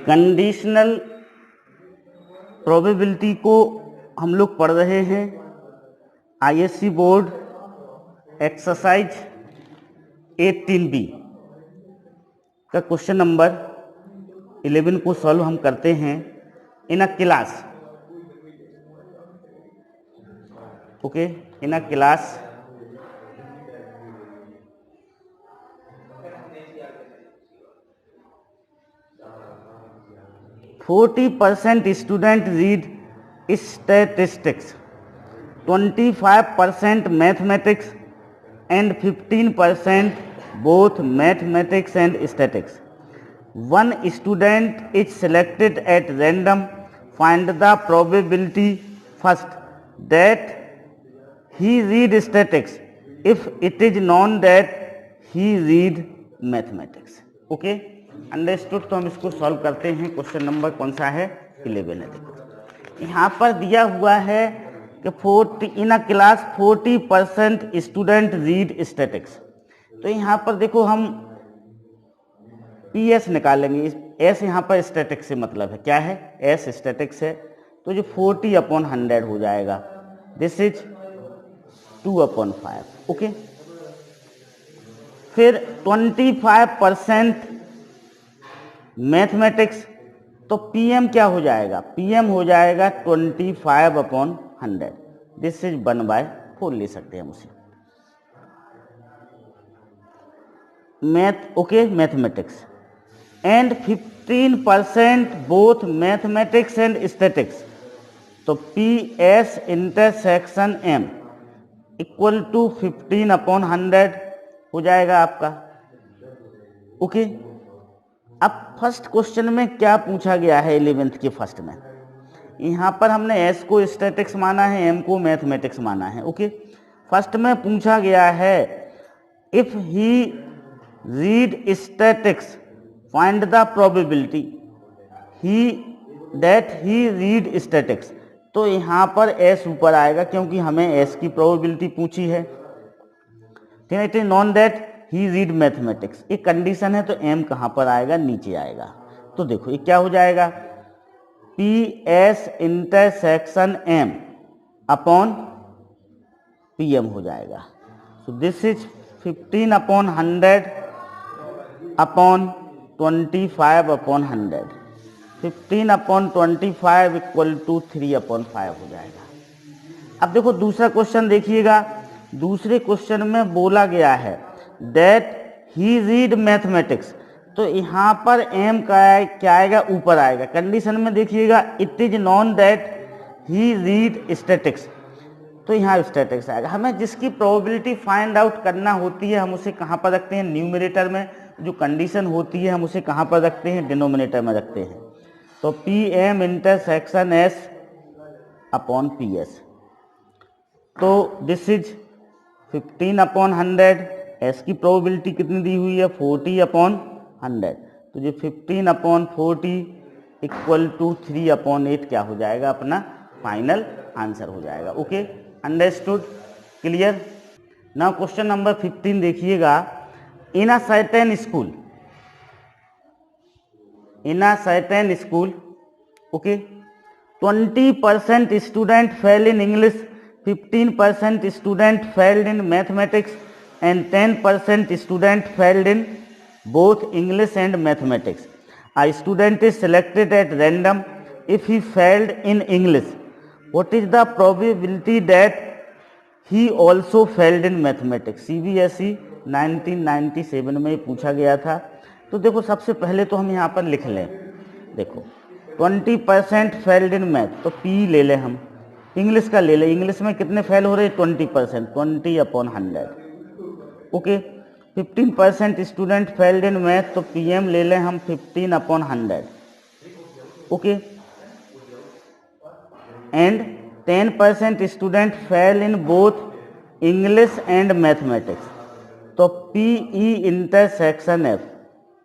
Conditional probability को हम लोग पढ़ रहे हैं आईएससी बोर्ड एक्सरसाइज 18B का क्वेश्चन नंबर 11 को सॉल्व हम करते हैं in a class. Okay, in a class 40% student read statistics, 25% mathematics and 15% both mathematics and statistics. One student is selected at random. Find the probability first that he read statistics if it is known that he read mathematics. Okay, understood. तो हम इसको solve करते हैं। Question number कौन सा है? 11 है। देखो यहाँ पर दिया हुआ है कि 40 in a class 40% student read statics. तो यहाँ पर देखो हम PS निकालेंगे। एस यहाँ पर स्टैटिक्स से मतलब है क्या है? एस स्टैटिक्स है। तो जो 40/100 हो जाएगा, दिस इज 2/5। ओके, फिर 25% मैथमेटिक्स, तो PM क्या हो जाएगा? PM हो जाएगा 25/100, दिस इज 1/4 ले सकते हैं हम उसे। Math, okay, mathematics and 15% both mathematics and statics, तो PS intersection M equal to 15/100 हो जाएगा आपका। ओके, अब फर्स्ट क्वेश्चन में क्या पूछा गया है 11th के फर्स्ट में? यहाँ पर हमने S को स्टैटिक्स माना है, M को मैथमेटिक्स माना है। ओके, फर्स्ट में पूछा गया है if he read statics find the probability that he read statics. तो यहाँ पर S ऊपर आएगा क्योंकि हमें S की प्रोबेबिलिटी पूछी है। It is non that he read mathematics, एक कंडीशन है, तो M कहाँ पर आएगा? नीचे आएगा। तो देखो ये क्या हो जाएगा? PS intersection M upon PM हो जाएगा। So this is 15/100 upon 25/100। 15/25 equal to 3/5 हो जाएगा। अब देखो दूसरा क्वेश्चन देखिएगा। दूसरे क्वेश्चन में बोला गया है दैट ही रीड मैथमेटिक्स, तो यहाँ पर M का क्या आएगा? ऊपर आएगा। कंडीशन में देखिएगा it is non that he read statics, तो यहाँ स्टैटिक्स आएगा। हमें जिसकी प्रोबेबिलिटी फाइंड आउट करना होती है हम उसे कहाँ पर रखते हैं? न्यूमरेटर में। जो कंडीशन होती है हम उसे कहाँ पर रखते हैं? डिनोमिनेटर में रखते हैं। तो PM intersection S upon PS, तो दिस इज 15/100। S की प्रोबेबिलिटी कितनी दी हुई है? 40/100। तो ये 15/40 इक्वल टू 3/8 क्या हो जाएगा? अपना फाइनल आंसर हो जाएगा। Okay, understood, clear. Now question number 15 देखिएगा। In a certain school, in a certain school, okay, 20% student fail in English, 15% student failed in mathematics and 10% student failed in both English and mathematics. A student is selected at random. If he failed in English, what is the probability that he also failed in mathematics? CBSE 1997 में पूछा गया था। तो देखो सबसे पहले तो हम यहाँ पर लिख लें। देखो 20% फेल्ड इन मैथ, तो P ले लें हम। इंग्लिश का ले लें। इंग्लिश में कितने फेल हो रहे हैं? 20%, 20/100। Okay, 15% student failed in math, तो PM ले लें हम 15/100। Okay, and 10% student fail in both English and mathematics, तो PE intersection F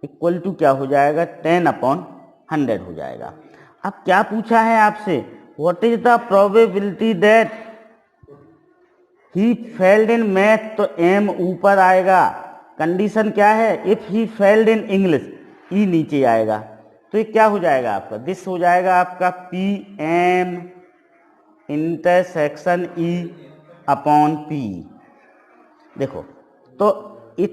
equal to क्या हो जाएगा? 10/100 हो जाएगा। अब क्या पूछा है आपसे? What is the probability that he failed in math, तो M ऊपर आएगा। कंडीशन क्या है? If he failed in English, E नीचे आएगा। तो ये क्या हो जाएगा आपका, दिस हो जाएगा आपका P M intersection E upon P. देखो तो ये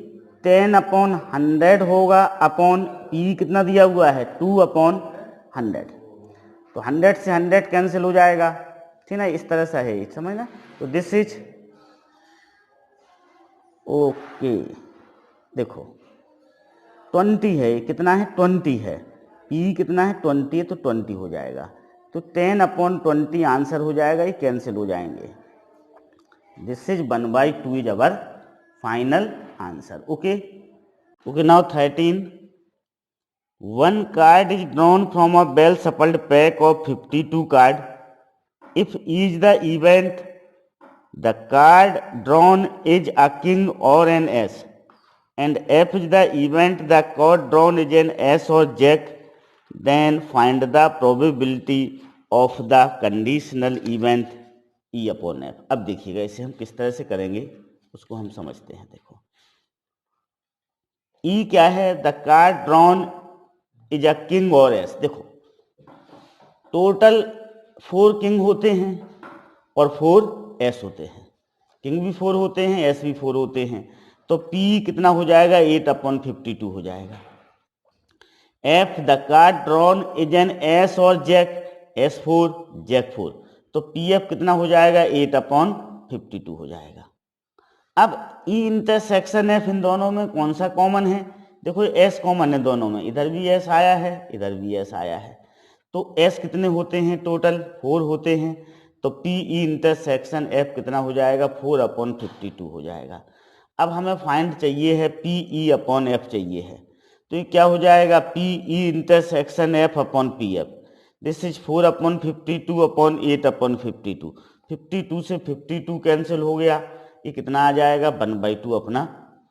10/100 होगा अपॉन पी कितना दिया हुआ है 2/100। तो 100 से 100 कैंसिल हो जाएगा, ठीक ना, इस तरह से है, समझना। तो दिस इज ओके। देखो 20 है, कितना है 20 है, पी कितना है 20 है, तो 20 हो जाएगा। तो 10/20 आंसर हो जाएगा, ये कैंसिल हो जाएंगे। This is 1/2 is our final answer. Okay okay. Now 13, one card is drawn from a well shuffled pack of 52 cards. If is the event the card drawn is a king or an ace, and if is the event the card drawn is an ace or jack, then find the probability of the conditional event E upon F। अब देखिएगा इसे हम किस तरह से करेंगे, उसको हम समझते हैं। देखो E क्या है, the card drawn is a king और एस। देखो टोटल 4 किंग होते हैं और 4 एस होते हैं, किंग भी 4 होते हैं, एस भी 4 होते हैं। तो P कितना हो जाएगा 8/52 हो जाएगा। F the card drawn is an S और जैक, S4 जैक 4, तो PF कितना हो जाएगा 8/52 हो जाएगा। अब E इंटरसेक्शन F इन दोनों में कौन सा कॉमन है, देखो S कॉमन है दोनों में, इधर भी S आया है, इधर भी S आया है। तो S कितने होते हैं टोटल 4 होते हैं, तो PE इंटरसेक्शन F कितना हो जाएगा 4/52 हो जाएगा। अब हमें फाइंड चाहिए है PE अपॉन F चाहिए है, तो ये क्या हो जाएगा PE intersection F upon PF। This is 4/52 upon 8/52। 52 से 52 कैंसिल हो गया, ये कितना आ जाएगा 1/2 अपना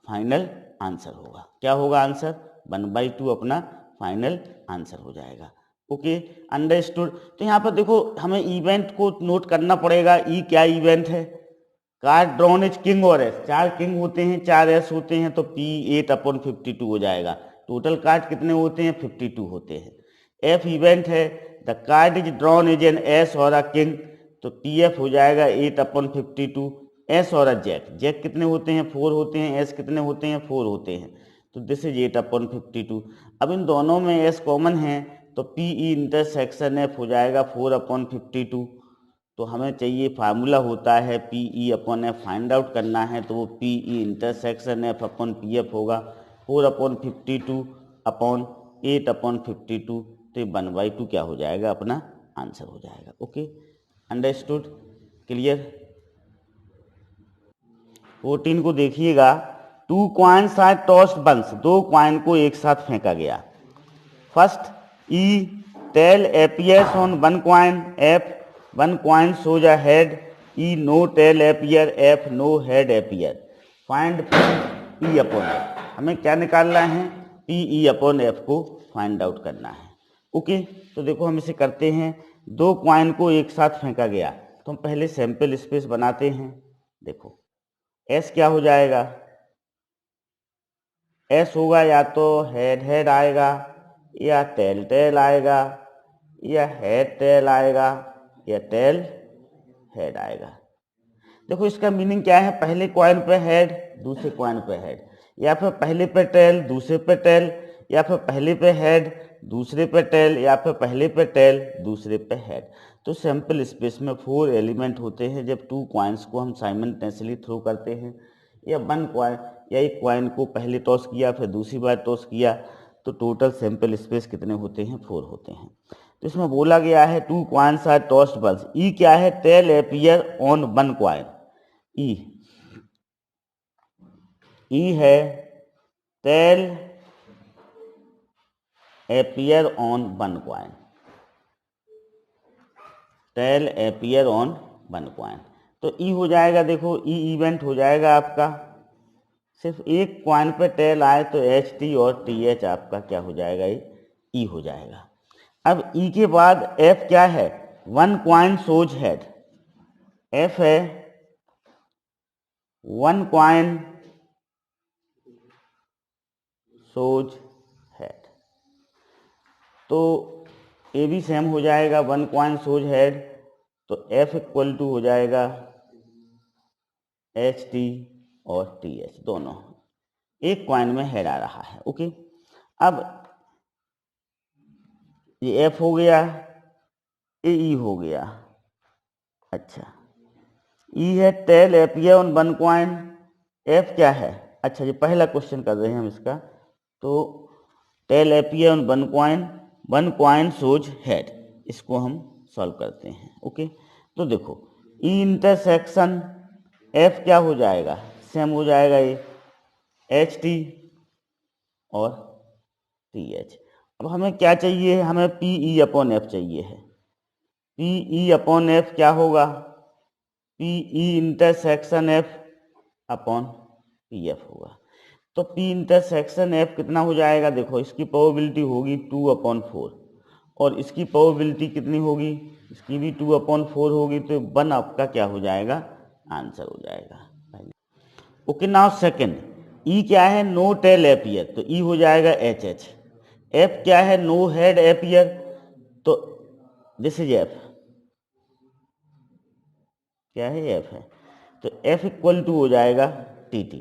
फाइनल आंसर होगा। क्या होगा आंसर 1/2 अपना फाइनल आंसर हो जाएगा। Okay understood. तो यहाँ पर देखो हमें इवेंट को नोट करना पड़ेगा, ई क्या इवेंट है, कार्ड ड्रॉन इज किंग और एस, 4 किंग होते हैं 4 एस होते हैं, तो P 8/52 हो जाएगा। टोटल कार्ड कितने होते हैं 52 होते हैं। एफ इवेंट है, the card is drawn is an S और अ किंग, तो TF हो जाएगा 8/52। एस और जैक, जैक कितने होते हैं 4 होते हैं, एस कितने होते हैं 4 होते हैं, तो दिस इज 8/52। अब इन दोनों में एस कॉमन है, तो PE इंटरसेक्शन एफ हो जाएगा 4/52। तो हमें चाहिए फार्मूला होता है PE upon F find out करना है, तो वो PE intersection F upon PF होगा 4/52 अपॉन 8/52, तो 1/2 क्या हो जाएगा अपना आंसर हो जाएगा। Okay understood clear. 14 को देखिएगा, 2 coins are tossed once, 2 coin को एक साथ फेंका गया। First E tail appears on 1 coin, F 1 coin shows a head, E no tail appear, F no head appear। Find PE upon F, हमें क्या निकालना है PE अपॉन F को फाइंड आउट करना है। ओके तो देखो हम इसे करते हैं, 2 कॉइन को एक साथ फेंका गया, तो हम पहले सैंपल स्पेस बनाते हैं। देखो S क्या हो जाएगा, S होगा या तो हेड हेड आएगा, या टेल टेल आएगा, या हेड टेल आएगा, या टेल हेड आएगा। देखो इसका मीनिंग क्या है, पहले कॉइन पे हेड दूसरे कॉइन पे हेड, या फिर पहले पे टेल दूसरे पे टेल, या फिर पहले पे हेड दूसरे पे टेल, या फिर पहले पे टेल दूसरे पे हेड। तो सैंपल स्पेस में 4 एलिमेंट होते हैं। जब 2 कॉइन्स को हम साइमल्टेनियसली थ्रो करते हैं, या 1 कॉइन या एक कॉइन को पहले टॉस किया फिर दूसरी बार टॉस किया, तो टोटल सैंपल स्पेस कितने होते हैं 4 होते हैं। तो इसमें बोला गया है 2 coins are tossed once, E क्या है tail appear on 1 coin, E है tail appear on 1 coin, tail appear on 1 coin. तो ई हो जाएगा, देखो ई इवेंट हो जाएगा आपका, सिर्फ एक कॉइन पे टेल आए तो HT और TH आपका क्या हो जाएगा, ये ई हो जाएगा। अब ई के बाद F क्या है, 1 कॉइन सोज हेड, F है 1 कॉइन सोज हेड। तो ए भी सेम हो जाएगा, 1 कॉइन सोज हेड, तो F इक्वल टू हो जाएगा HT और TH, दोनों एक कॉइन में हेड आ रहा है। ओके, अब ये F हो गया, ये E हो गया। अच्छा, E है tail appear on 1 coin, F क्या है? अच्छा, ये पहला क्वेश्चन कर रहे हैं हम इसका, तो tail appear on 1 coin, 1 coin shows head, इसको हम सॉल्व करते हैं। ओके, तो देखो E इंटरसेक्शन F क्या हो जाएगा? सेम हो जाएगा ये HT और TH। अब हमें क्या चाहिए? हमें PE अपॉन F चाहिए है। PE अपॉन F क्या होगा? PE intersection F upon PF होगा। तो P इंटरसेक्शन F कितना हो जाएगा? देखो, इसकी प्रोबेबिलिटी होगी 2/4 और इसकी प्रोबेबिलिटी कितनी होगी? इसकी भी 2/4 होगी, तो 1 आपका क्या हो जाएगा? आंसर हो जाएगा। ओके, नाउ सेकंड, ई क्या है? नो टेल एपियर, तो ई हो जाएगा HH। F क्या है? नो हेड एपियर, तो दिस इज F, क्या है? F है, तो F इक्वल टू हो जाएगा TT।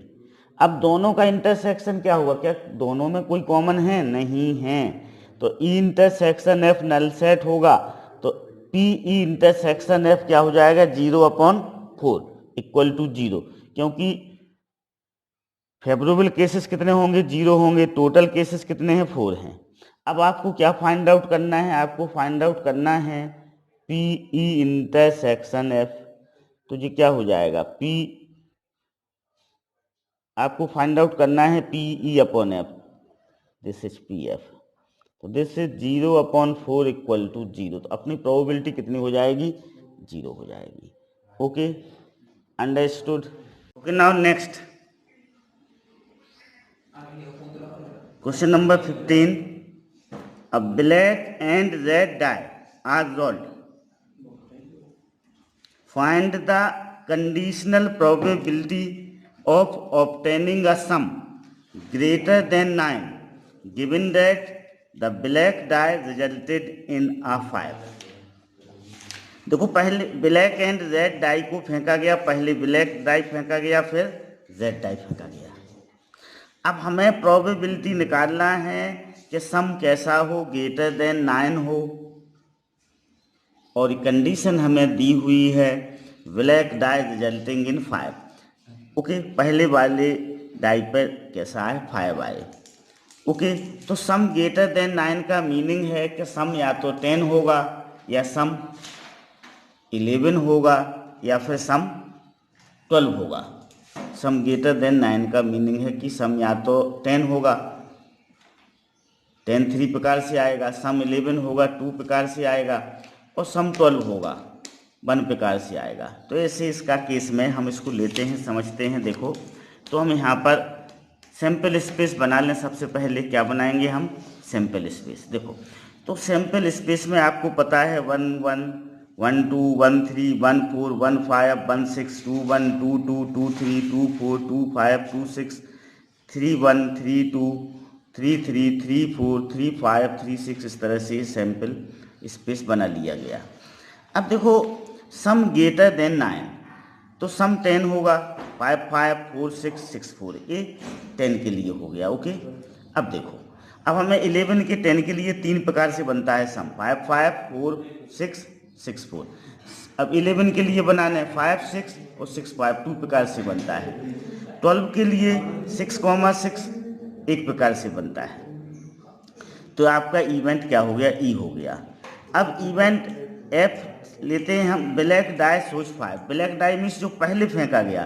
अब दोनों का इंटरसेक्शन क्या हुआ? क्या दोनों में कोई कॉमन है? नहीं है, तो E intersection F null set होगा, तो PE इंटरसेक्शन F क्या हो जाएगा? 0/4 इक्वल टू 0, क्योंकि फेवरेबल केसेस कितने होंगे? 0 होंगे, टोटल केसेस कितने हैं? 4 हैं। अब आपको क्या फाइंड आउट करना है? आपको फाइंड आउट करना है PE इंटरसेक्शन F, तो ये क्या हो जाएगा? P, आपको फाइंड आउट करना है PE upon F, this is PF, तो दिस इज 0/4 इक्वल टू 0, तो अपनी प्रोबेबिलिटी कितनी हो जाएगी? 0 हो जाएगी। Okay, understood. Okay, now next question number 15, a black and red die are rolled, find the conditional probability of obtaining a sum greater than 9 given that the black die resulted in a 5। देखो, पहले black and red dye को फेंका गया, पहले black dye फेंका गया, फिर red dye फेंका गया। अब हमें प्रोबेबिलिटी निकालना है कि सम कैसा हो? ग्रेटर देन 9 हो, और कंडीशन हमें दी हुई है black dye resulting in 5। Okay, पहले वाले डाई पर कैसा है? 5 आए। ओके, तो सम ग्रेटर देन 9 का मीनिंग है कि सम या तो 10 होगा, या सम 11 होगा, या फिर सम 12 होगा। सम ग्रेटर देन 9 का मीनिंग है कि सम या तो 10 होगा, 10 3 प्रकार से आएगा, सम 11 होगा 2 प्रकार से आएगा, और सम 12 होगा 1 प्रकार से आएगा। तो ऐसे इसका केस में हम इसको लेते हैं, समझते हैं। देखो, तो हम यहाँ पर सैम्पल स्पेस बना लें। सबसे पहले क्या बनाएंगे हम? Sample space. देखो, तो सैम्पल स्पेस में आपको पता है 1 1 1 2 1 3 1 4 1 5 1 6 2 1 2 2 2 3 2 4 2 5 2 6 3 1 3 2 3 3 3 4 3 5 3 6, इस तरह से सैम्पल स्पेस बना लिया गया। अब देखो, सम ग्रेटर देन 9, तो सम 10 होगा, 5 5 4 6 6 4, ये 10 के लिए हो गया। ओके, अब देखो, अब हमें 11 के 10 के लिए 3 प्रकार से बनता है सम, 5 5 4 6 6 4। अब 11 के लिए बनाना है 5 6 और 6 5, 2 प्रकार से बनता है। 12 के लिए 6,6 एक प्रकार से बनता है। तो आपका इवेंट क्या हो गया? ई हो गया। अब इवेंट एफ लेते हैं हम, ब्लैक डाई सोच 5। ब्लैक डाई मीन्स जो पहले फेंका गया,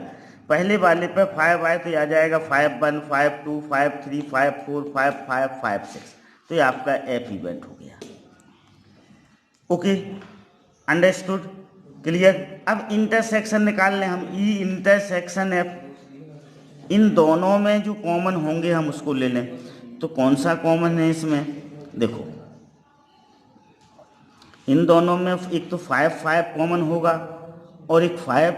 पहले वाले पर 5 आए तो आ जाएगा 5 1 5 2 5 3 5 4 5 5 5 6, तो ये आपका एफ इवेंट हो गया। Okay, understood, clear. अब इंटरसेक्शन निकाल लें हम, ई इंटरसेक्शन एफ, इन दोनों में जो कॉमन होंगे हम उसको ले लें। तो कौन सा कॉमन है इसमें? देखो, इन दोनों में एक तो 5 5 कॉमन होगा और एक 5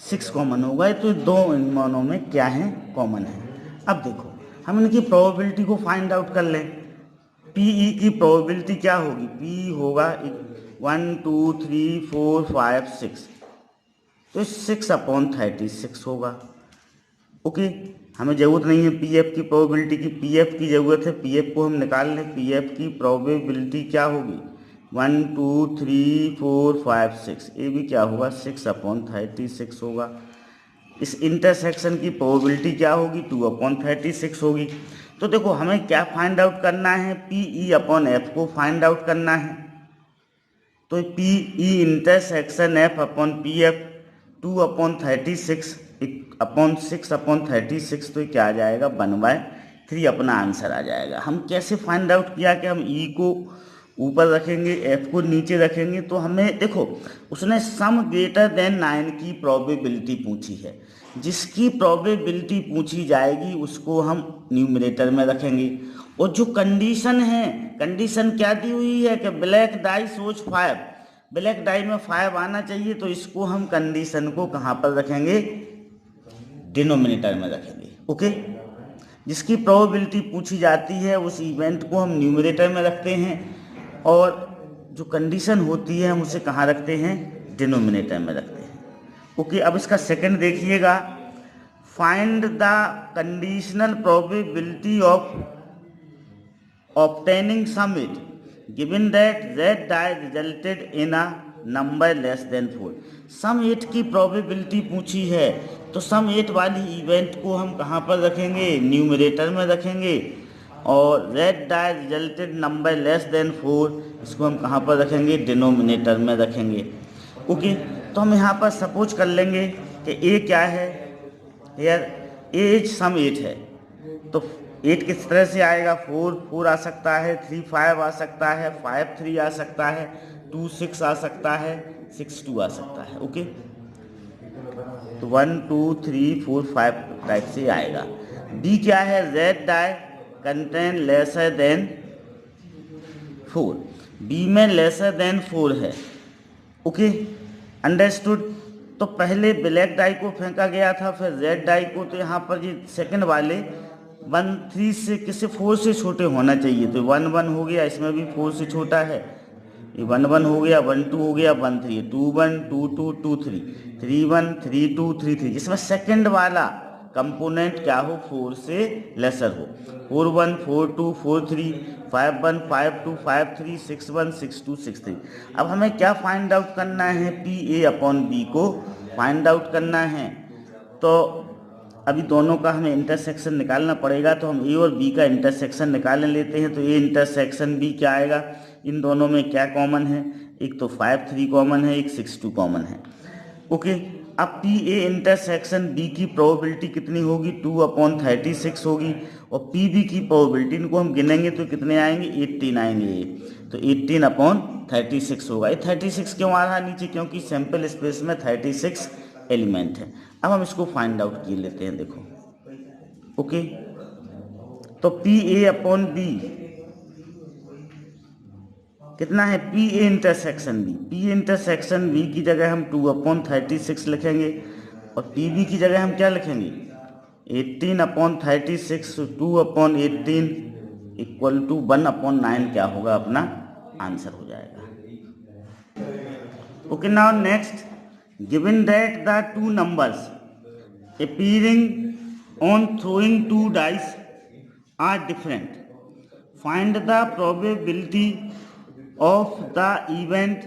6 कॉमन होगा, तो दो इन दोनों में क्या है? कॉमन है। अब देखो, हम इनकी प्रोबेबिलिटी को फाइंड आउट कर लें। पीई की प्रोबेबिलिटी क्या होगी, पी होगा 1 2 3 4 5 6, तो 6/36 होगा। ओके, हमें ज़रूरत नहीं है पीएफ की प्रोबेबिलिटी की, पीएफ की ज़रूरत है, पीएफ को हम निकाल लें। पीएफ की प्रोबेबिलिटी क्या होगी 1 2 3 4 5 6, ये भी क्या होगा 6/36 होगा। इस इंटरसेक्शन की प्रोबेबिलिटी क्या होगी 2/36 होगी। तो देखो हमें क्या फाइंड आउट करना है, PE/F को फाइंड आउट करना है। तो PE इंटरसेक्शन F/PF 2/36 अपॉन 6/36, तो क्या आ जाएगा 1/3 अपना आंसर आ जाएगा। हम कैसे फाइंड आउट किया कि हम E को ऊपर रखेंगे F को नीचे रखेंगे। तो हमें देखो उसने सम ग्रेटर देन 9 की प्रोबेबिलिटी पूछी है, जिसकी प्रोबेबिलिटी पूछी जाएगी उसको हम न्यूमरेटर में रखेंगे। और जो कंडीशन है, कंडीशन क्या दी हुई है कि ब्लैक डाई सोच 5, ब्लैक डाई में 5 आना चाहिए, तो इसको हम कंडीशन को कहाँ पर रखेंगे, डिनोमिनेटर में रखेंगे। ओके, जिसकी प्रोबेबिलिटी पूछी जाती है उस इवेंट को हम न्यूमरेटर में रखते हैं, और जो कंडीशन होती है हम उसे कहाँ रखते हैं, डिनोमिनेटर में रखते हैं। ओके, अब इसका सेकंड देखिएगा, find the conditional probability of obtaining sum eight given that that die resulted in a number less than 4। Sum 8 की प्रोबेबिलिटी पूछी है, तो सम 8 वाली इवेंट को हम कहाँ पर रखेंगे, न्यूमरेटर में रखेंगे, और that die resulted number less than 4 इसको हम कहाँ पर रखेंगे, डिनोमिनेटर में रखेंगे। ओके, तो हम यहाँ पर सपोज कर लेंगे कि ए क्या है, यार ए इज सम 8 है, तो 8 किस तरह से आएगा, 4 आ सकता है, 3 5 आ सकता है, 5 3 आ सकता है, 2 6 आ सकता है, 6 2 आ सकता है। ओके, तो 1 2 3 4 5 टाइप से आएगा। बी क्या है, that die contain lesser than 4, B में लेसर देन 4 है। Okay, understood. तो पहले ब्लैक डाई को फेंका गया था, फिर रेड डाई को, तो यहाँ पर ये सेकंड वाले 1 3 से किसी 4 से छोटे होना चाहिए, तो 1 1 हो गया, इसमें भी 4 से छोटा है, ये 1 1 हो गया, 1 2 हो गया, 1 3, 2 1 2 2 2 3 3 1 3 2 3 3, जिसमें सेकंड वाला कंपोनेंट क्या हो, 4 से लेसर हो, 4 1 4 2 4 3 5 1 5 2 5 3 6 1 6 2 6 3। अब हमें क्या फाइंड आउट करना है, PA/B को फाइंड आउट करना है। तो अभी दोनों का हमें इंटरसेक्शन निकालना पड़ेगा, तो हम ए और बी का इंटरसेक्शन निकाल लेते हैं। तो ए इंटरसेक्शन बी क्या आएगा, इन दोनों में क्या कॉमन है, एक तो 5 3 कॉमन है, एक 6 2 कॉमन है। ओके, अब पी ए इंटरसेक्शन बी की प्रोबेबिलिटी कितनी होगी, 2/36 होगी, और पी बी की प्रोबेबिलिटी, इनको हम गिनेंगे तो कितने आएंगे, 18 आएंगे, तो 18/36 होगा। ये 36 क्यों आ रहा है नीचे, क्योंकि सैंपल स्पेस में 36 एलिमेंट है। अब हम इसको फाइंड आउट किए लेते हैं, देखो। ओके, तो PA/B कितना है, PA intersection B, PA intersection B की जगह हम 2/36 लिखेंगे, और PB की जगह हम क्या लिखेंगे, 18/36, 2/18 इक्वल टू 1/9 क्या होगा, अपना आंसर हो जाएगा। Okay, now next, given that the 2 numbers appearing on throwing 2 dice are different, find the probability of the event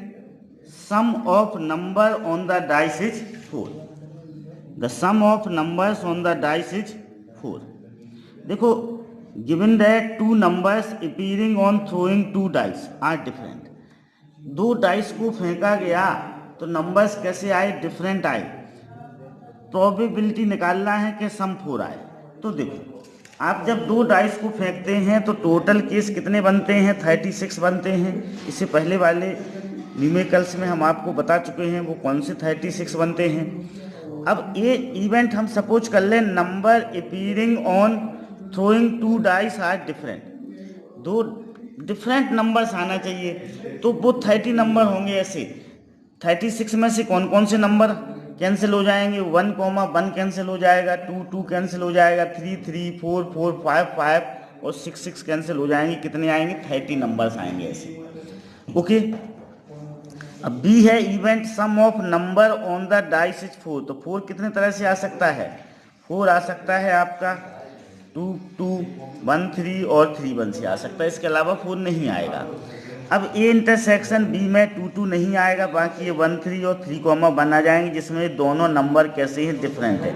sum of number on the dice is 4, the sum of numbers on the dice is 4। देखो, given that 2 numbers appearing on throwing 2 dice are different, 2 dice को फेंका गया तो numbers कैसे आए, different आए। Probability निकालना है कि सम 4 आए। तो देखो, आप जब 2 डाइस को फेंकते हैं तो टोटल केस कितने बनते हैं, 36 बनते हैं। इससे पहले वाले न्यूमेरिकल्स में हम आपको बता चुके हैं वो कौन से 36 बनते हैं। अब ये इवेंट हम सपोज कर लें, number appearing on throwing 2 dice are different, 2 different numbers आना चाहिए, तो वो 30 नंबर होंगे। ऐसे 36 में से कौन कौन से नंबर कैंसिल हो जाएंगे, 1, 1 कैंसिल हो जाएगा, 2 2 कैंसिल हो जाएगा, 3 3 4 4 5 5 और 6 कैंसिल हो जाएंगे, कितने आएंगे 30 नंबर्स आएंगे ऐसे। ओके, अब बी है event sum of number on the dice is 4। तो 4 कितने तरह से आ सकता है, 4 आ सकता है आपका 2 2 1 3 और 3 1 से आ सकता है, इसके अलावा 4 नहीं आएगा। अब ए इंटरसेक्शन बी में 2 2 नहीं आएगा, बाकी ये 1 3 और 3 कॉमा 1 आ जाएंगे, जिसमें दोनों नंबर कैसे हैं डिफरेंट है,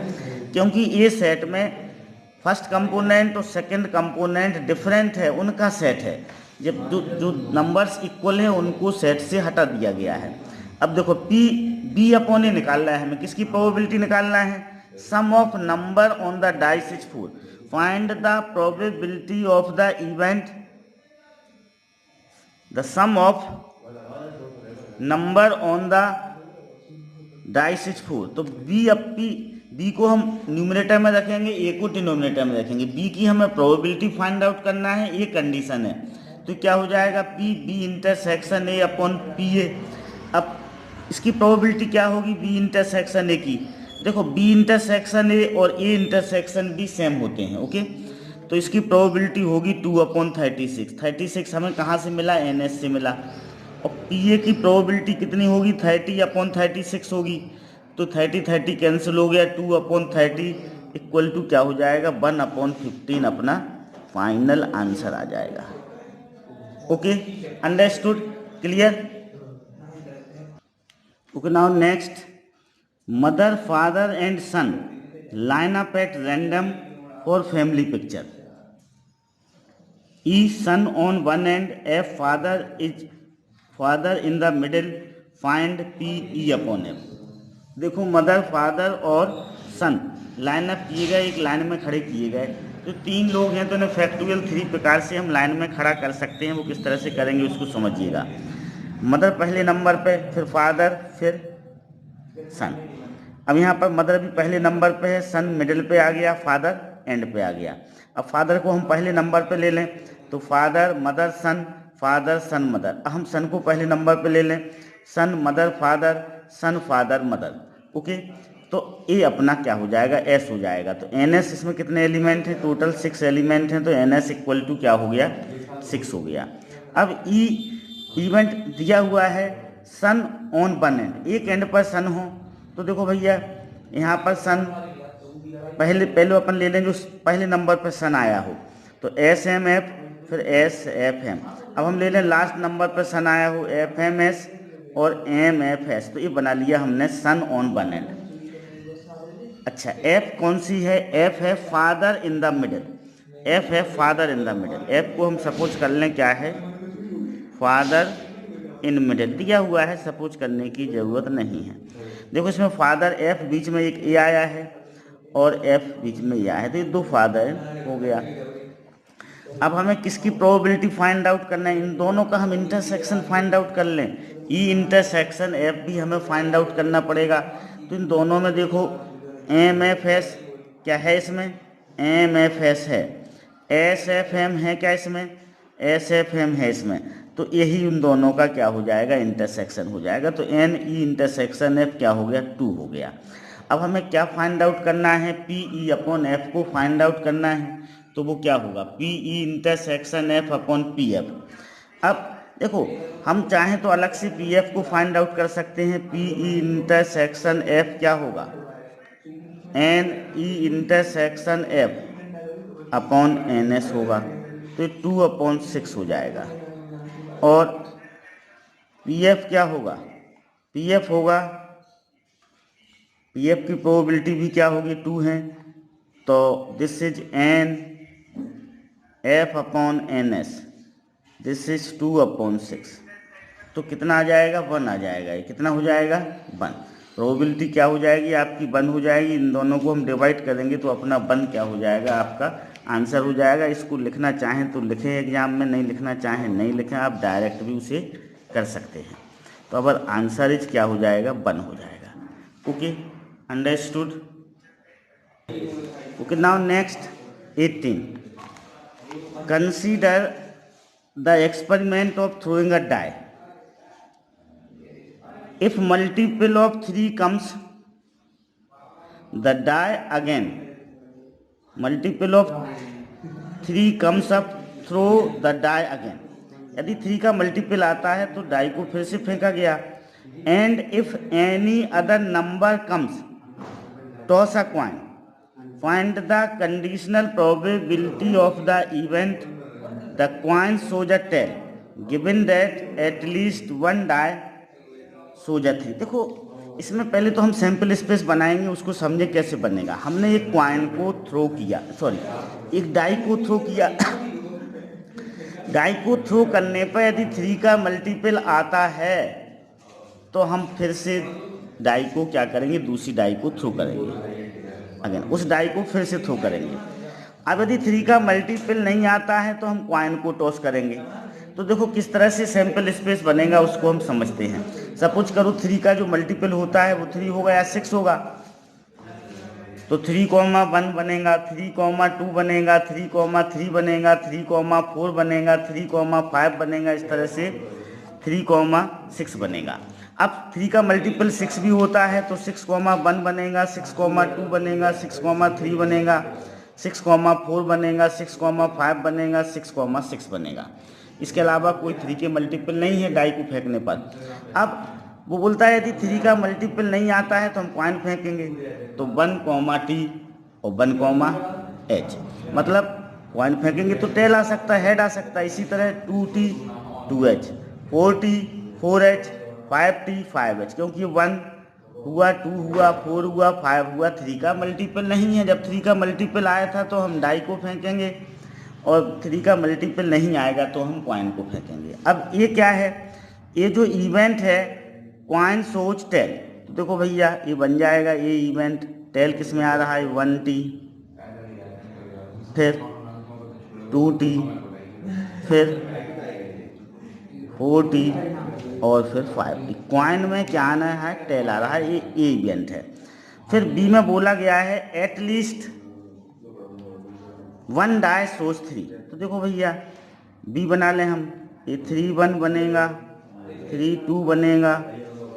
क्योंकि ए सेट में फर्स्ट कंपोनेंट और सेकंड कंपोनेंट डिफरेंट है, उनका सेट है। जब जो जो नंबर्स इक्वल हैं उनको सेट से हटा दिया गया है। अब देखो पी बी अपॉन ए निकालना है हमें, किसकी प्रोबेबिलिटी निकालना है, sum of number on the dice is 4, find the probability of the event the sum of number on the dice is 4। तो बी को हम न्यूमरेटर में रखेंगे, ए को डिनोमिनेटर में रखेंगे। बी की हमें प्रोबेबिलिटी फाइंड आउट करना है, ये कंडीशन है। तो क्या हो जाएगा P B intersection A upon P A. अब इसकी प्रोबेबिलिटी क्या होगी बी इंटरसेक्शन ए की, देखो बी इंटरसेक्शन ए और ए इंटरसेक्शन बी सेम होते हैं। ओके, तो इसकी प्रोबेबिलिटी होगी 2/36। 36 हमें कहाँ से मिला, एन एस से मिला। और पी ए की प्रोबेबिलिटी कितनी होगी 30/36 होगी। तो 30 कैंसिल हो गया, 2/30 इक्वल टू क्या हो जाएगा 1/15 अपना फाइनल आंसर आ जाएगा। Okay, understood, clear. Okay, now next, mother father and son line up at random for family picture. E son on one end, F father is father in the middle, find P E upon F. देखो mother father और son line up किए गए, एक line में खड़े किए गए। तो 3 लोग हैं तो इन्हें फैक्टोरियल 3 प्रकार से हम लाइन में खड़ा कर सकते हैं। वो किस तरह से करेंगे उसको समझिएगा। मदर पहले नंबर पे, फिर फादर, फिर सन। अब यहाँ पर मदर भी पहले नंबर पे है, सन मिडिल पे आ गया, फादर एंड पे आ गया। अब फादर को हम पहले नंबर पे ले लें तो father mother son, father son mother. हम सन को पहले नंबर पे ले लें, son mother father, son father mother. Okay, तो ए अपना क्या हो जाएगा, एस हो जाएगा। तो एन एस, इसमें कितने एलिमेंट हैं, टोटल 6 एलिमेंट हैं, तो एन एस इक्वल टू क्या हो गया 6 हो गया। अब ई इवेंट दिया हुआ है सन ऑन वन एंड, एक एंड पर सन हो। तो देखो भैया यहाँ पर सन पहले अपन ले लें जो पहले नंबर पर सन आया हो, तो एस एम एफ, फिर एस एफ एम। अब हम ले लें लास्ट नंबर पर सन आया हो, एफ एम एस और एम एफ एस। तो ये बना लिया हमने सन ऑन वन एंड। अच्छा, एफ कौन सी है, एफ है father in the middle, F है father in the middle. F को हम सपोज कर लें क्या है, फादर इन मिडिल दिया हुआ है, सपोज करने की ज़रूरत नहीं है। देखो इसमें फादर एफ बीच में एक ए आया है और एफ बीच में ए आया है, तो ये 2 फादर हो गया। अब हमें किसकी प्रोबेबिलिटी फाइंड आउट करना है, इन दोनों का हम इंटरसेक्शन फाइंड आउट कर लें। ई इंटरसेक्शन एफ भी हमें फाइंड आउट करना पड़ेगा। तो इन दोनों में देखो एम एफ एस क्या है, इसमें एम एफ एस है, एस एफ एम है क्या, इसमें एस एफ एम है इसमें। तो यही उन दोनों का क्या हो जाएगा, इंटरसेक्शन हो जाएगा। तो एन ई इंटरसेक्शन एफ क्या हो गया 2 हो गया। अब हमें क्या फाइंड आउट करना है, पी ई अपॉन एफ को फाइंड आउट करना है। तो वो क्या होगा P E intersection F upon P F. अब देखो हम चाहें तो अलग से पी एफ को फाइंड आउट कर सकते हैं। पी ई इंटरसेक्शन एफ क्या होगा, N E intersection F upon N S होगा। तो 2/6 हो जाएगा। और पी एफ क्या होगा, पी एफ होगा, पी एफ की प्रोबेबिलिटी भी क्या होगी 2 है। तो this is N F upon N S, this is 2/6। तो कितना आ जाएगा 1 आ जाएगा। ये कितना हो जाएगा 1। प्रोबेबिलिटी क्या हो जाएगी आपकी 1 हो जाएगी। इन दोनों को हम डिवाइड करेंगे तो अपना 1 क्या हो जाएगा, आपका आंसर हो जाएगा। इसको लिखना चाहें तो लिखें एग्जाम में, नहीं लिखना चाहें नहीं लिखें, आप डायरेक्ट भी उसे कर सकते हैं। तो अब आंसर इज क्या हो जाएगा 1 हो जाएगा। Okay, understood. Okay, now next 18, consider the experiment of throwing a die. If multiple of 3 comes, the die again multiple of 3 comes up, throw the die again. यदि 3 का मल्टीपल आता है तो डाई को फिर से फेंका गया. And if any other number comes, toss a coin, find the conditional probability of the event, the coin shows a tail, given that at least one die shows a 3. देखो इसमें पहले तो हम सैंपल स्पेस बनाएंगे, उसको समझे कैसे बनेगा. हमने एक कॉइन को थ्रो किया, सॉरी एक डाई को थ्रो किया. डाई को थ्रो करने पर यदि 3 का मल्टीपल आता है तो हम फिर से डाई को क्या करेंगे, दूसरी डाई को थ्रो करेंगे. अगेन उस डाई को फिर से थ्रो करेंगे. अब यदि 3 का मल्टीपल नहीं आता है तो हम कॉइन को टॉस करेंगे. तो देखो किस तरह से सैंपल स्पेस बनेगा उसको हम समझते हैं. सपोज करो 3 का जो मल्टीपल होता है वो 3 होगा या 6 होगा, तो 3,1 बनेगा, 3,2 बनेगा, 3,3 बनेगा, 3,4 बनेगा, 3,5 बनेगा. इस तरह से 3,6 बनेगा. अब 3 का मल्टीपल 6 भी होता है तो 6,1 बनेगा, 6,2 बनेगा, 6,3 बनेगा, 6,4 बनेगा, 6,5 बनेगा, 6,6 बनेगा. इसके अलावा कोई 3 के मल्टीपल नहीं है डाई को फेंकने पर. अब वो बोलता है यदि 3 का मल्टीपल नहीं आता है तो हम कॉइन फेंकेंगे. तो 1,t और 1,h, मतलब कॉइन फेंकेंगे तो टेल आ सकता है, हेड आ सकता है. इसी तरह 2t 2h, 4t 4h, 5t 5h, क्योंकि 1 हुआ, 2 हुआ, 4 हुआ, 5 हुआ. 3 का मल्टीपल नहीं है. जब 3 का मल्टीपल आया था तो हम डाई को फेंकेंगे और 3 का मल्टीपल नहीं आएगा तो हम कॉइन को फेंकेंगे. अब ये क्या है, ये जो इवेंट है कॉइन सोच टेल, तो देखो भैया ये बन जाएगा. ये इवेंट टेल किस में आ रहा है, 1t, फिर 2t, फिर 4t और फिर 5t. कॉइन में क्या आना है, टेल आ रहा है. ये इवेंट है. फिर बी में बोला गया है एटलीस्ट 1 डाई सोच 3. तो देखो भैया बी बना लें हम. ये 3,1 बनेगा, 3,2 बनेगा,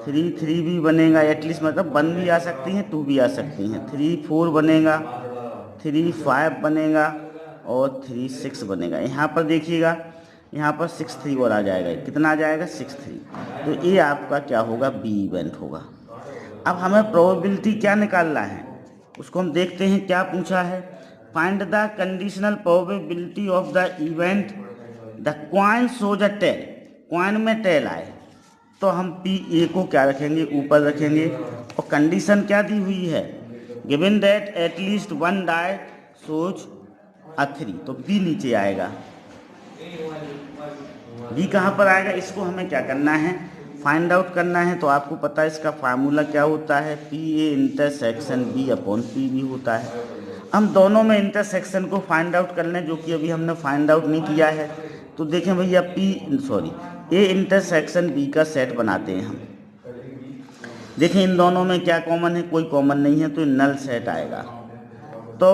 3,3 भी बनेगा. एटलीस्ट मतलब 1 भी आ सकती हैं, 2 भी आ सकती हैं. 3,4 बनेगा, 3,5 बनेगा और 3,6 बनेगा. यहाँ पर देखिएगा, यहाँ पर 6,3 और आ जाएगा. कितना आ जाएगा, 6,3. तो ये आपका क्या होगा, बी इवेंट होगा. अब हमें प्रोबेबिलिटी क्या निकालना है उसको हम देखते हैं. क्या पूछा है, find the conditional probability of the event the coin shows a tail. Coin में टेल आए तो हम पी ए को क्या रखेंगे, ऊपर रखेंगे. और कंडीशन क्या दी हुई है, given that at least 1 die shows a 3, तो बी नीचे आएगा. बी कहाँ पर आएगा, इसको हमें क्या करना है, फाइंड आउट करना है. तो आपको पता है इसका फार्मूला क्या होता है, P A intersection B upon P B होता है. हम दोनों में इंटरसेक्शन को फाइंड आउट कर लें, जो कि अभी हमने फाइंड आउट नहीं किया है. तो देखें भैया ए इंटरसेक्शन बी का सेट बनाते हैं हम. देखें इन दोनों में क्या कॉमन है, कोई कॉमन नहीं है, तो नल सेट आएगा. तो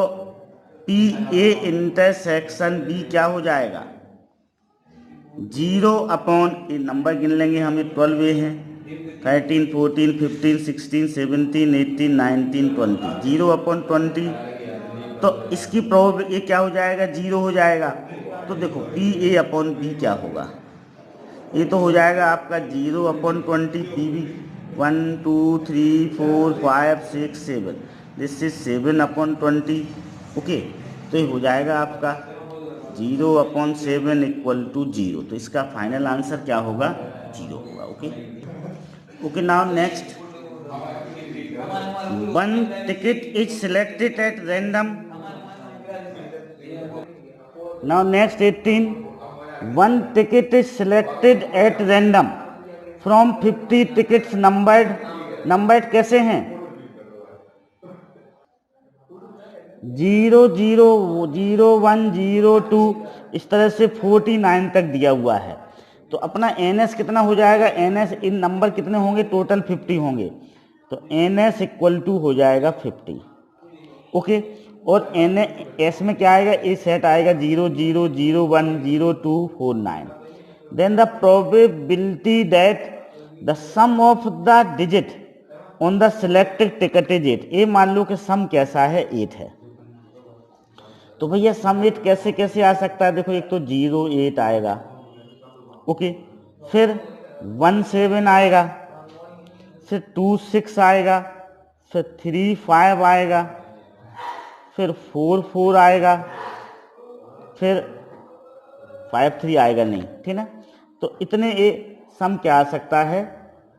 पी ए इंटरसेक्शन बी क्या हो जाएगा, 0 अपॉन, ये नंबर गिन लेंगे हम, ये 12 ए हैं, 13, 14, 15, 16, 17, 18, 19, 20, 0 अपॉन 20. तो इसकी प्रोब ये क्या हो जाएगा, 0 हो जाएगा. तो देखो पी ए अपॉन बी क्या होगा, ये तो हो जाएगा आपका 0 upon 20 P B. 1 2 3 4 5 6 7, this is 7 upon 20. Okay, तो ये हो जाएगा आपका 0 अपॉन 7 इक्वल टू 0. तो इसका फाइनल आंसर क्या होगा, 0 होगा. Okay, now next, 1 ticket is selected at random. Now next 18, 1 ticket is selected at random from 50 tickets numbered कैसे हैं, 0 0 0 1 0 2, इस तरह से 49 तक दिया हुआ है. तो अपना NS कितना हो जाएगा, NS इन नंबर कितने होंगे, टोटल 50 होंगे. तो NS इक्वल टू हो जाएगा 50. ओके, और NS में क्या आएगा, ए सेट आएगा 0 0 0 1 0 2 4 9. Then the probability that the sum of the digit on the selected ticket is 8. ये मान लो कि सम कैसा है, 8 है. तो भैया सम 8 कैसे कैसे आ सकता है, देखो एक तो 0 8 आएगा, ओके, फिर 1 7 आएगा, फिर 2 6 आएगा, फिर 3 5 आएगा, फिर 4 4 आएगा, फिर 5 3 आएगा नहीं, ठीक ना। तो इतने सम क्या आ सकता है,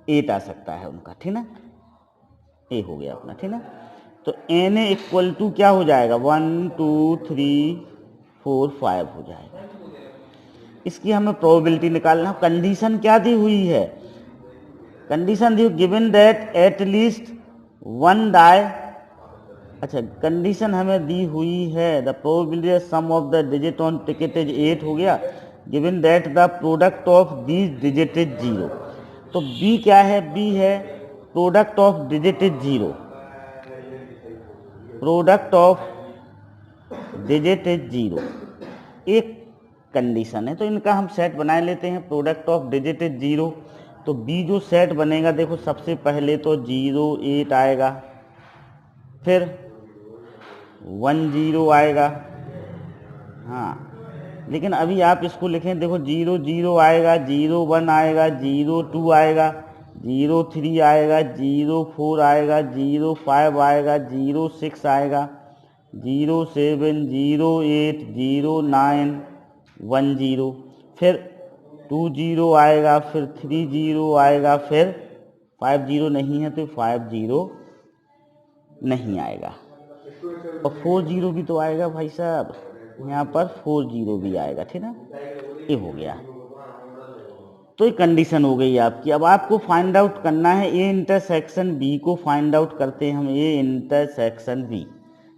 8 आ सकता है उनका, ठीक ना। ए हो गया अपना, ठीक ना। तो एन इक्वल टू क्या हो जाएगा, 1 2 3 4 5 हो जाएगा। इसकी हमें प्रोबेबिलिटी निकालना। कंडीशन क्या दी हुई है, कंडीशन दी given that at least 1 die, अच्छा कंडीशन हमें दी हुई है the probability sum of the digit on ticket is 8 हो गया, given that the product of these digit is 0। तो बी क्या है, बी है product of digit is 0, product of digit is 0 एक कंडीशन है। तो इनका हम सेट बना लेते हैं, प्रोडक्ट ऑफ डिजिट इज 0। तो बी जो सेट बनेगा, देखो सबसे पहले तो 0 8 आएगा, फिर 1 0 आएगा, हाँ लेकिन अभी आप इसको लिखें, देखो 0 0 आएगा, 0 1 आएगा, 0 2 आएगा, 0 3 आएगा, 0 4 आएगा, 0 5 आएगा, 0 6 आएगा, 0 7 0 8 0 9 1 0, फिर 2 0 आएगा, फिर 3 0 आएगा, फिर 5 0 नहीं है तो 5 0 नहीं आएगा, और 4 0 भी तो आएगा भाई साहब, यहाँ पर 4 0 भी आएगा, ठीक ना। ये हो गया, तो ये कंडीशन हो गई आपकी। अब आपको फाइंड आउट करना है ए इंटरसेक्शन बी को फाइंड आउट करते हैं हम, ए इंटरसेक्शन बी।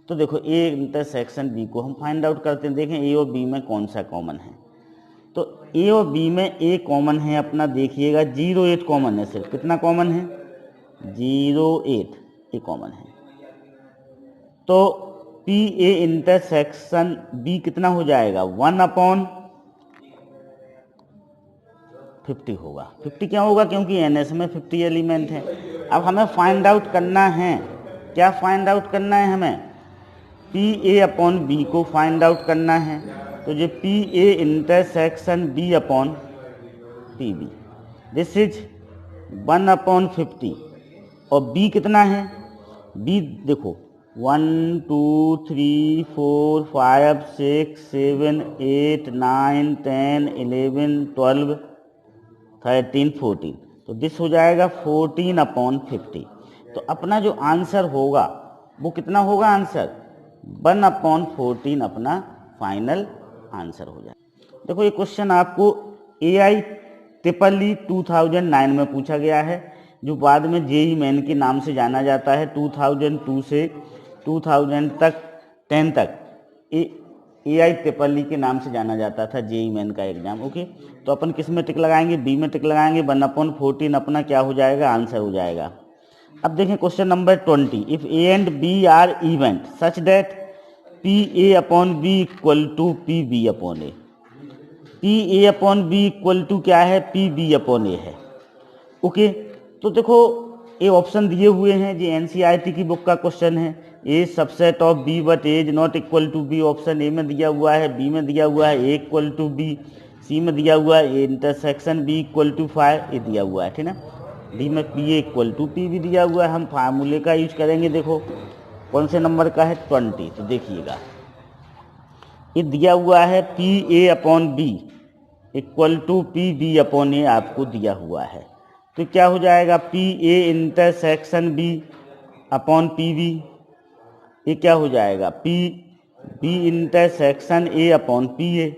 तो देखो ए इंटरसेक्शन बी को हम फाइंड आउट करते हैं, देखें ए और बी में कौन सा कॉमन है। तो ए और बी में ए कॉमन है अपना, देखिएगा 0 8 कॉमन है, सिर्फ कितना कॉमन है, 0 8 ये कॉमन है। तो पी ए इंटरसेक्शन बी कितना हो जाएगा, 1/50 होगा। 50 क्या होगा, क्योंकि एनएस में 50 एलिमेंट है। अब हमें फाइंड आउट करना है, क्या फाइंड आउट करना है हमें, पी ए अपॉन बी को फाइंड आउट करना है। तो जो P A intersection B upon P B, this is 1/50, और बी कितना है, बी देखो 1 2 3 4 5 6 7 8 9 10 11 12 13 14, तो दिस हो जाएगा 14/50। तो अपना जो आंसर होगा वो कितना होगा, आंसर 1/14 अपना फाइनल आंसर हो जाएगा। देखो ये क्वेश्चन आपको AI EEE 2009 में पूछा गया है, जो बाद में जेई मेन के नाम से जाना जाता है। 2002 से 2000 तक 10 तक AI EEE के नाम से जाना जाता था जेई मेन का एग्जाम, ओके। तो अपन किस में टिक लगाएंगे, बी में टिक लगाएंगे, 1/14 अपना क्या हो जाएगा, आंसर हो जाएगा। अब देखें question number 20, if A and B are event such that P A upon B equal to P B upon A, P A upon B equal to क्या है, पी बी अपॉन ए है, ओके। तो देखो ये ऑप्शन दिए हुए हैं, जो एनसीईआरटी की बुक का क्वेश्चन है, A subset of B but A is not equal to B, option A में दिया हुआ है, बी में दिया हुआ है A equal to B, C में दिया हुआ है A intersection B equal to 5, ये दिया हुआ है, ठीक ना। डी में P A equal to P भी दिया हुआ है। हम फार्मूले का यूज करेंगे, देखो कौन से नंबर का है, 20। तो देखिएगा ये दिया हुआ है P A upon B equal to P B upon A आपको दिया हुआ है। तो क्या हो जाएगा, P A intersection B upon P B, ये क्या हो जाएगा, P B intersection A upon P A.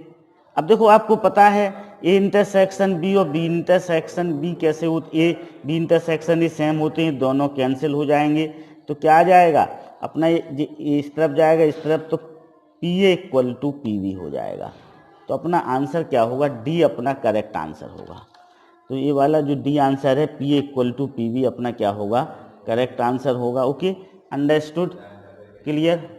अब देखो आपको पता है ए इंटरसेक्शन बी और बी इंटरसेक्शन बी कैसे होते, A B intersection A same होते हैं, दोनों कैंसिल हो जाएंगे। तो क्या आ जाएगा अपना, ये इस तरफ जाएगा इस तरफ, तो P A equal to P B हो जाएगा। तो अपना आंसर क्या होगा, डी अपना करेक्ट आंसर होगा। तो ये वाला जो डी आंसर है, P A equal to P B अपना क्या होगा, करेक्ट आंसर होगा, ओके। Understood, clear.